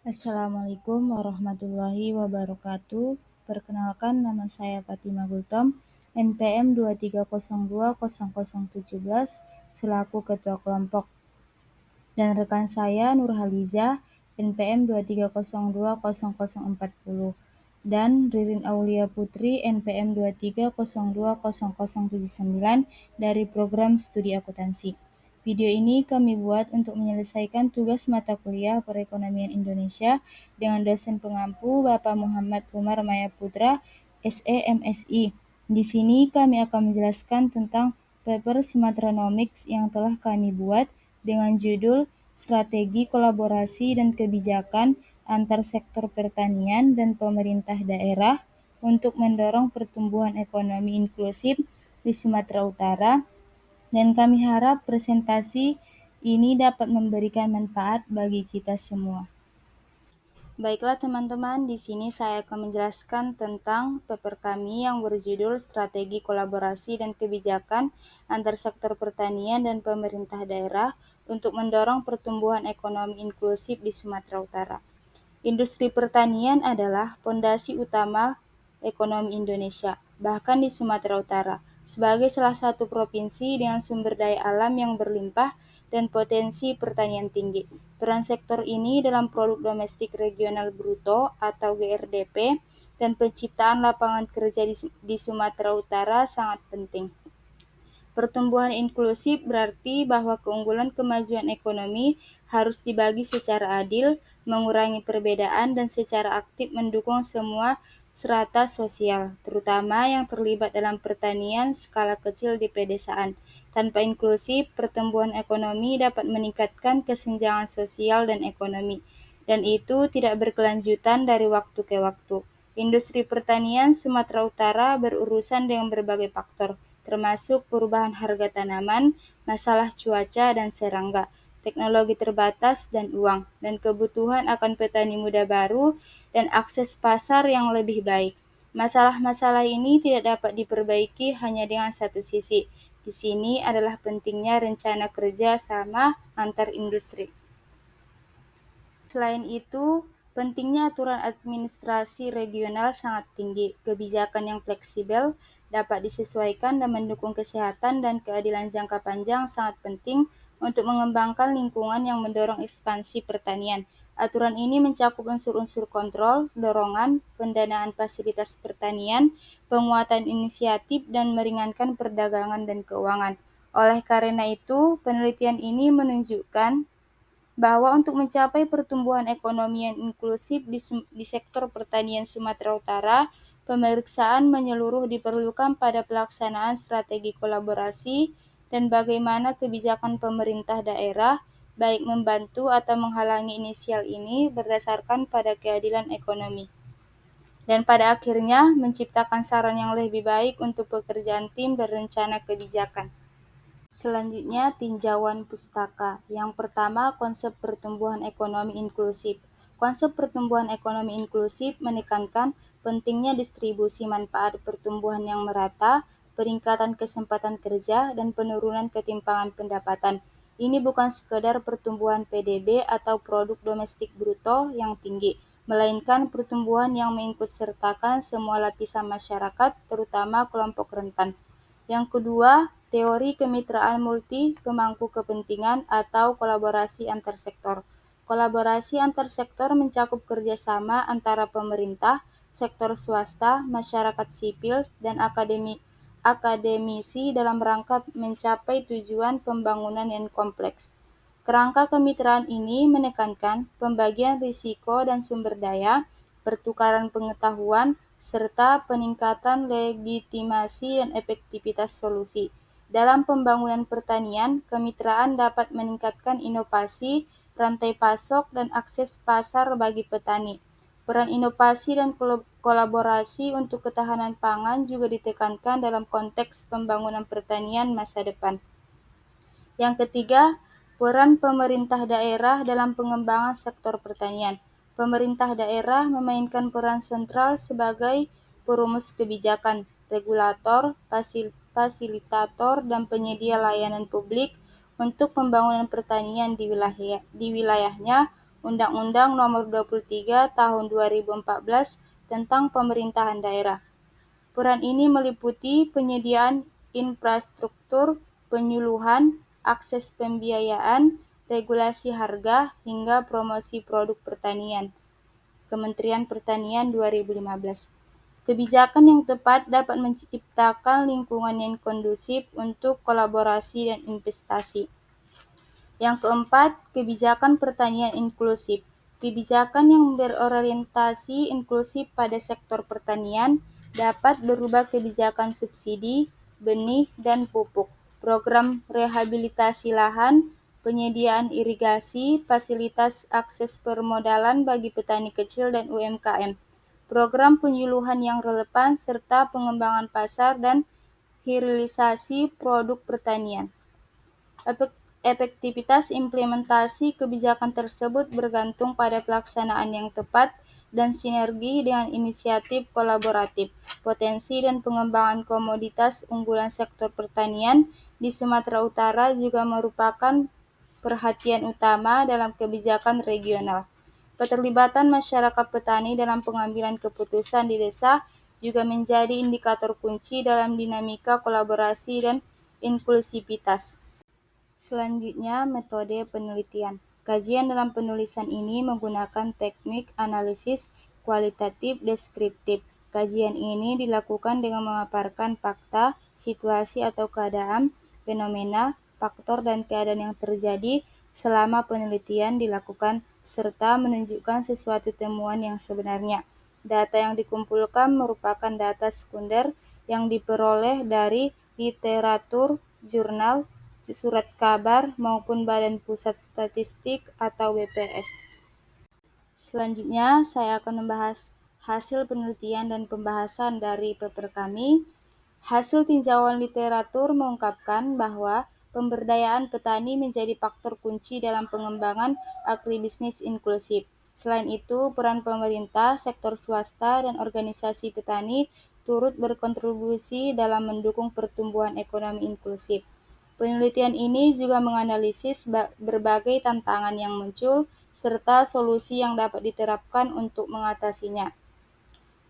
Assalamualaikum warahmatullahi wabarakatuh. Perkenalkan, nama saya Fatimah Gultom, NPM 23020017 selaku Ketua Kelompok. Dan rekan saya Nurhaliza, NPM 23020040 dan Ririn Aulia Putri, NPM 23020079 dari Program Studi Akuntansi. Video ini kami buat untuk menyelesaikan tugas mata kuliah Perekonomian Indonesia dengan dosen pengampu Bapak Muhammad Umar Maya Putra, SE MSI. Di sini kami akan menjelaskan tentang paper Sumatranomics yang telah kami buat dengan judul Strategi Kolaborasi dan Kebijakan Antar Sektor Pertanian dan Pemerintah Daerah untuk Mendorong Pertumbuhan Ekonomi Inklusif di Sumatera Utara, dan kami harap presentasi ini dapat memberikan manfaat bagi kita semua. Baiklah teman-teman, di sini saya akan menjelaskan tentang paper kami yang berjudul Strategi Kolaborasi dan Kebijakan Antar Sektor Pertanian dan Pemerintah Daerah untuk Mendorong Pertumbuhan Ekonomi Inklusif di Sumatera Utara. Industri pertanian adalah fondasi utama ekonomi Indonesia, bahkan di Sumatera Utara, sebagai salah satu provinsi dengan sumber daya alam yang berlimpah dan potensi pertanian tinggi. Peran sektor ini dalam produk domestik regional bruto atau GRDP dan penciptaan lapangan kerja di Sumatera Utara sangat penting. Pertumbuhan inklusif berarti bahwa keunggulan kemajuan ekonomi harus dibagi secara adil, mengurangi perbedaan, dan secara aktif mendukung semua strata sosial, terutama yang terlibat dalam pertanian skala kecil di pedesaan. Tanpa inklusif, pertumbuhan ekonomi dapat meningkatkan kesenjangan sosial dan ekonomi, dan itu tidak berkelanjutan dari waktu ke waktu. Industri pertanian Sumatera Utara berurusan dengan berbagai faktor, termasuk perubahan harga tanaman, masalah cuaca dan serangga, teknologi terbatas dan uang, dan kebutuhan akan petani muda baru dan akses pasar yang lebih baik. Masalah-masalah ini tidak dapat diperbaiki hanya dengan satu sisi. Di sini adalah pentingnya rencana kerja sama antar industri. Selain itu, pentingnya aturan administrasi regional sangat tinggi. Kebijakan yang fleksibel dapat disesuaikan dan mendukung kesehatan dan keadilan jangka panjang sangat penting untuk mengembangkan lingkungan yang mendorong ekspansi pertanian. Aturan ini mencakup unsur-unsur kontrol, dorongan, pendanaan fasilitas pertanian, penguatan inisiatif, dan meringankan perdagangan dan keuangan. Oleh karena itu, penelitian ini menunjukkan bahwa untuk mencapai pertumbuhan ekonomi yang inklusif di sektor pertanian Sumatera Utara, pemeriksaan menyeluruh diperlukan pada pelaksanaan strategi kolaborasi dan bagaimana kebijakan pemerintah daerah, baik membantu atau menghalangi inisial ini berdasarkan pada keadilan ekonomi. Dan pada akhirnya menciptakan saran yang lebih baik untuk pekerjaan tim dan rencana kebijakan. Selanjutnya, tinjauan pustaka. Yang pertama, konsep pertumbuhan ekonomi inklusif. Konsep pertumbuhan ekonomi inklusif menekankan pentingnya distribusi manfaat pertumbuhan yang merata, peningkatan kesempatan kerja, dan penurunan ketimpangan pendapatan. Ini bukan sekedar pertumbuhan PDB atau produk domestik bruto yang tinggi, melainkan pertumbuhan yang mengikutsertakan semua lapisan masyarakat, terutama kelompok rentan. Yang kedua, teori kemitraan multi pemangku kepentingan atau kolaborasi antar sektor. Kolaborasi antar sektor mencakup kerjasama antara pemerintah, sektor swasta, masyarakat sipil, dan akademisi dalam rangka mencapai tujuan pembangunan yang kompleks. Kerangka kemitraan ini menekankan pembagian risiko dan sumber daya, pertukaran pengetahuan, serta peningkatan legitimasi dan efektivitas solusi. Dalam pembangunan pertanian, kemitraan dapat meningkatkan inovasi, rantai pasok, dan akses pasar bagi petani. Peran inovasi dan kolaborasi untuk ketahanan pangan juga ditekankan dalam konteks pembangunan pertanian masa depan. Yang ketiga, peran pemerintah daerah dalam pengembangan sektor pertanian. Pemerintah daerah memainkan peran sentral sebagai perumus kebijakan, regulator, fasilitator, dan penyedia layanan publik untuk pembangunan pertanian di wilayahnya Undang-Undang Nomor 23 Tahun 2014 tentang Pemerintahan Daerah. Peran ini meliputi penyediaan infrastruktur, penyuluhan, akses pembiayaan, regulasi harga, hingga promosi produk pertanian. Kementerian Pertanian 2015. Kebijakan yang tepat dapat menciptakan lingkungan yang kondusif untuk kolaborasi dan investasi. Yang keempat, kebijakan pertanian inklusif. Kebijakan yang berorientasi inklusif pada sektor pertanian dapat berupa kebijakan subsidi, benih, dan pupuk, program rehabilitasi lahan, penyediaan irigasi, fasilitas akses permodalan bagi petani kecil dan UMKM, program penyuluhan yang relevan, serta pengembangan pasar dan hilirisasi produk pertanian. Efektivitas implementasi kebijakan tersebut bergantung pada pelaksanaan yang tepat dan sinergi dengan inisiatif kolaboratif. Potensi dan pengembangan komoditas unggulan sektor pertanian di Sumatera Utara juga merupakan perhatian utama dalam kebijakan regional. Keterlibatan masyarakat petani dalam pengambilan keputusan di desa juga menjadi indikator kunci dalam dinamika kolaborasi dan inklusivitas. Selanjutnya, metode penelitian. Kajian dalam penulisan ini menggunakan teknik analisis kualitatif deskriptif. Kajian ini dilakukan dengan memaparkan fakta, situasi atau keadaan, fenomena, faktor dan keadaan yang terjadi selama penelitian dilakukan, serta menunjukkan sesuatu temuan yang sebenarnya. Data yang dikumpulkan merupakan data sekunder yang diperoleh dari literatur, jurnal, surat kabar, maupun Badan Pusat Statistik atau BPS. Selanjutnya, saya akan membahas hasil penelitian dan pembahasan dari paper kami. Hasil tinjauan literatur mengungkapkan bahwa pemberdayaan petani menjadi faktor kunci dalam pengembangan agribisnis inklusif. Selain itu, peran pemerintah, sektor swasta, dan organisasi petani turut berkontribusi dalam mendukung pertumbuhan ekonomi inklusif. Penelitian ini juga menganalisis berbagai tantangan yang muncul serta solusi yang dapat diterapkan untuk mengatasinya.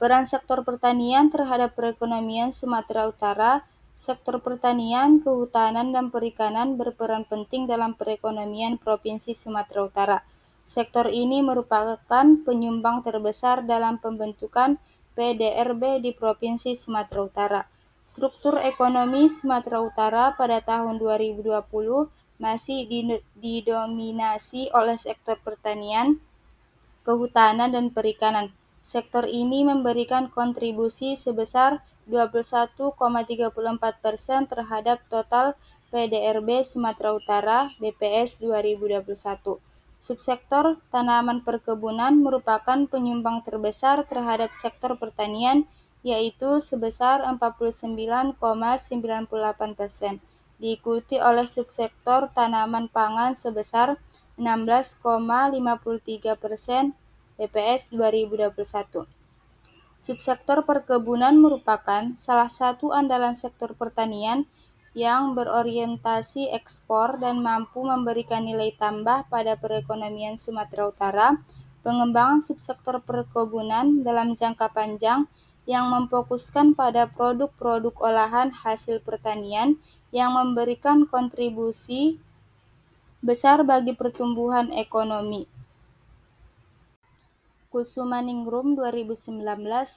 Peran sektor pertanian terhadap perekonomian Sumatera Utara. Sektor pertanian, kehutanan, dan perikanan berperan penting dalam perekonomian Provinsi Sumatera Utara. Sektor ini merupakan penyumbang terbesar dalam pembentukan PDRB di Provinsi Sumatera Utara. Struktur ekonomi Sumatera Utara pada tahun 2020 masih didominasi oleh sektor pertanian, kehutanan, dan perikanan. Sektor ini memberikan kontribusi sebesar 21,34% terhadap total PDRB Sumatera Utara BPS 2021. Subsektor tanaman perkebunan merupakan penyumbang terbesar terhadap sektor pertanian, yaitu sebesar 49,98%, diikuti oleh subsektor tanaman pangan sebesar 16,53% BPS 2021. Subsektor perkebunan merupakan salah satu andalan sektor pertanian yang berorientasi ekspor dan mampu memberikan nilai tambah pada perekonomian Sumatera Utara. Pengembangan subsektor perkebunan dalam jangka panjang yang memfokuskan pada produk-produk olahan hasil pertanian yang memberikan kontribusi besar bagi pertumbuhan ekonomi. Kusumaningrum 2019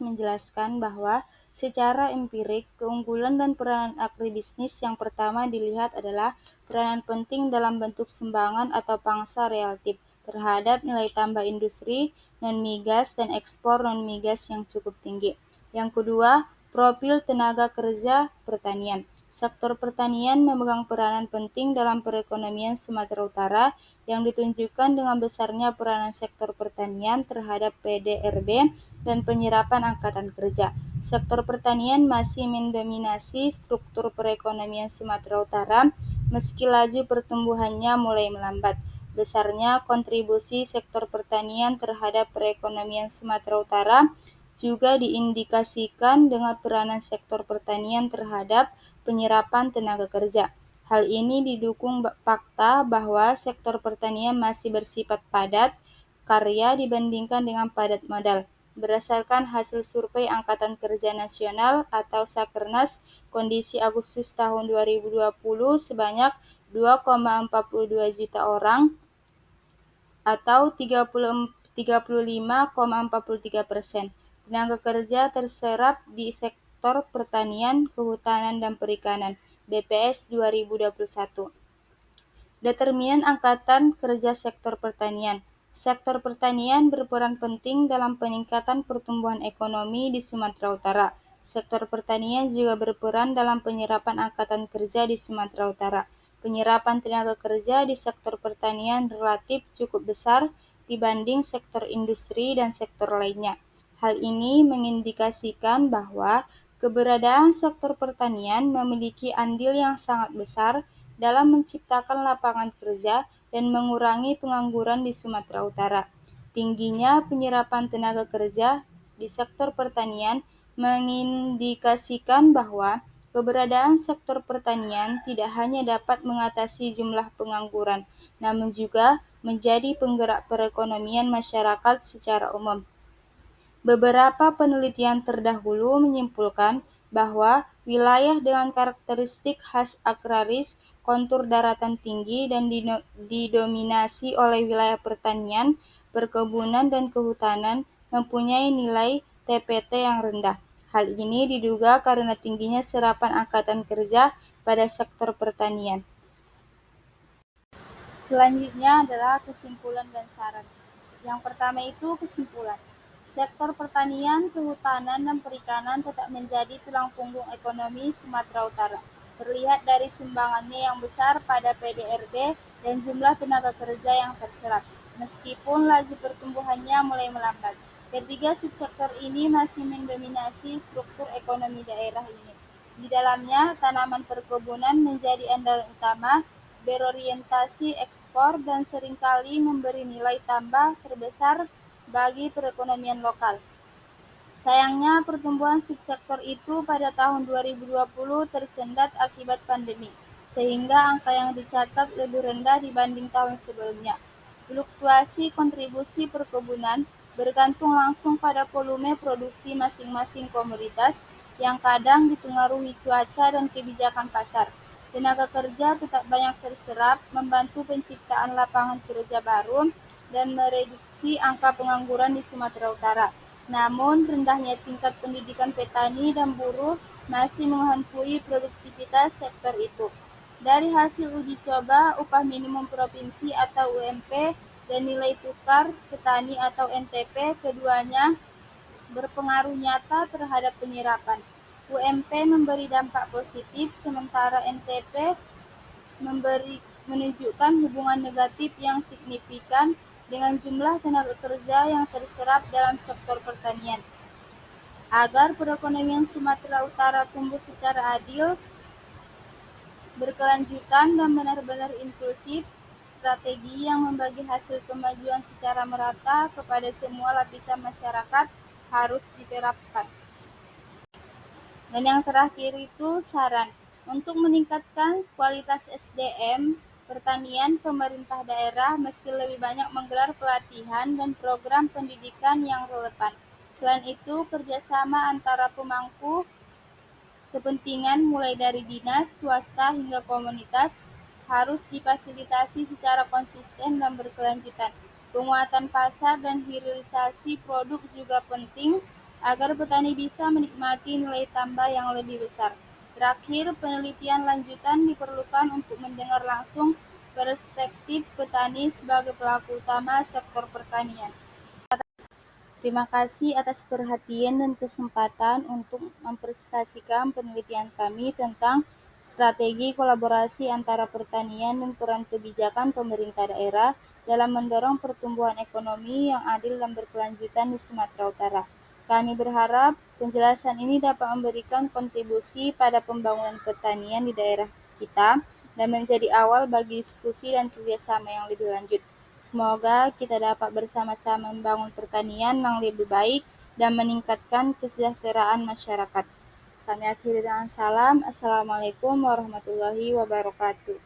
menjelaskan bahwa secara empirik, keunggulan dan peranan agribisnis yang pertama dilihat adalah peranan penting dalam bentuk sumbangan atau pangsa relatif terhadap nilai tambah industri, non-migas, dan ekspor non-migas yang cukup tinggi. Yang kedua, profil tenaga kerja pertanian. Sektor pertanian memegang peranan penting dalam perekonomian Sumatera Utara yang ditunjukkan dengan besarnya peranan sektor pertanian terhadap PDRB dan penyerapan angkatan kerja. Sektor pertanian masih mendominasi struktur perekonomian Sumatera Utara meski laju pertumbuhannya mulai melambat. Besarnya kontribusi sektor pertanian terhadap perekonomian Sumatera Utara juga diindikasikan dengan peranan sektor pertanian terhadap penyerapan tenaga kerja. Hal ini didukung fakta bahwa sektor pertanian masih bersifat padat, karya dibandingkan dengan padat modal. Berdasarkan hasil survei Angkatan Kerja Nasional atau Sakernas, kondisi Agustus tahun 2020 sebanyak 2,42 juta orang atau 35,43% tenaga kerja terserap di sektor pertanian, kehutanan, dan perikanan (BPS 2021). Determinan Angkatan Kerja Sektor Pertanian. Sektor pertanian berperan penting dalam peningkatan pertumbuhan ekonomi di Sumatera Utara. Sektor pertanian juga berperan dalam penyerapan angkatan kerja di Sumatera Utara. Penyerapan tenaga kerja di sektor pertanian relatif cukup besar dibanding sektor industri dan sektor lainnya. Hal ini mengindikasikan bahwa keberadaan sektor pertanian memiliki andil yang sangat besar dalam menciptakan lapangan kerja dan mengurangi pengangguran di Sumatera Utara. Tingginya penyerapan tenaga kerja di sektor pertanian mengindikasikan bahwa keberadaan sektor pertanian tidak hanya dapat mengatasi jumlah pengangguran, namun juga menjadi penggerak perekonomian masyarakat secara umum. Beberapa penelitian terdahulu menyimpulkan bahwa wilayah dengan karakteristik khas agraris, kontur daratan tinggi, dan didominasi oleh wilayah pertanian, perkebunan, dan kehutanan mempunyai nilai TPT yang rendah. Hal ini diduga karena tingginya serapan angkatan kerja pada sektor pertanian. Selanjutnya adalah kesimpulan dan saran. Yang pertama itu kesimpulan. Sektor pertanian, kehutanan, dan perikanan tetap menjadi tulang punggung ekonomi Sumatera Utara. Terlihat dari sumbangannya yang besar pada PDRB dan jumlah tenaga kerja yang terserap, meskipun laju pertumbuhannya mulai melambat. Ketiga subsektor ini masih mendominasi struktur ekonomi daerah ini. Di dalamnya, tanaman perkebunan menjadi andalan utama, berorientasi ekspor, dan seringkali memberi nilai tambah terbesar bagi perekonomian lokal. Sayangnya, pertumbuhan subsektor itu pada tahun 2020 tersendat akibat pandemi, sehingga angka yang dicatat lebih rendah dibanding tahun sebelumnya. Fluktuasi kontribusi perkebunan bergantung langsung pada volume produksi masing-masing komoditas yang kadang dipengaruhi cuaca dan kebijakan pasar. Tenaga kerja tetap banyak terserap, membantu penciptaan lapangan kerja baru, dan mereduksi angka pengangguran di Sumatera Utara. Namun, rendahnya tingkat pendidikan petani dan buruh masih menghantui produktivitas sektor itu. Dari hasil uji coba upah minimum provinsi atau UMP dan nilai tukar petani atau NTP, keduanya berpengaruh nyata terhadap penyerapan. UMP memberi dampak positif, sementara NTP menunjukkan hubungan negatif yang signifikan dengan jumlah tenaga kerja yang terserap dalam sektor pertanian. Agar perekonomian Sumatera Utara tumbuh secara adil, berkelanjutan, dan benar-benar inklusif, strategi yang membagi hasil kemajuan secara merata kepada semua lapisan masyarakat harus diterapkan. Dan yang terakhir itu saran. Untuk meningkatkan kualitas SDM pertanian, pemerintah daerah mesti lebih banyak menggelar pelatihan dan program pendidikan yang relevan. Selain itu, kerjasama antara pemangku kepentingan mulai dari dinas, swasta, hingga komunitas harus difasilitasi secara konsisten dan berkelanjutan. Penguatan pasar dan hilirisasi produk juga penting agar petani bisa menikmati nilai tambah yang lebih besar. Terakhir, penelitian lanjutan diperlukan untuk mendengar langsung perspektif petani sebagai pelaku utama sektor pertanian. Terima kasih atas perhatian dan kesempatan untuk mempresentasikan penelitian kami tentang strategi kolaborasi antara pertanian dan peran kebijakan pemerintah daerah dalam mendorong pertumbuhan ekonomi yang adil dan berkelanjutan di Sumatera Utara. Kami berharap penjelasan ini dapat memberikan kontribusi pada pembangunan pertanian di daerah kita dan menjadi awal bagi diskusi dan kerjasama yang lebih lanjut. Semoga kita dapat bersama-sama membangun pertanian yang lebih baik dan meningkatkan kesejahteraan masyarakat. Kami akhiri dengan salam. Assalamualaikum warahmatullahi wabarakatuh.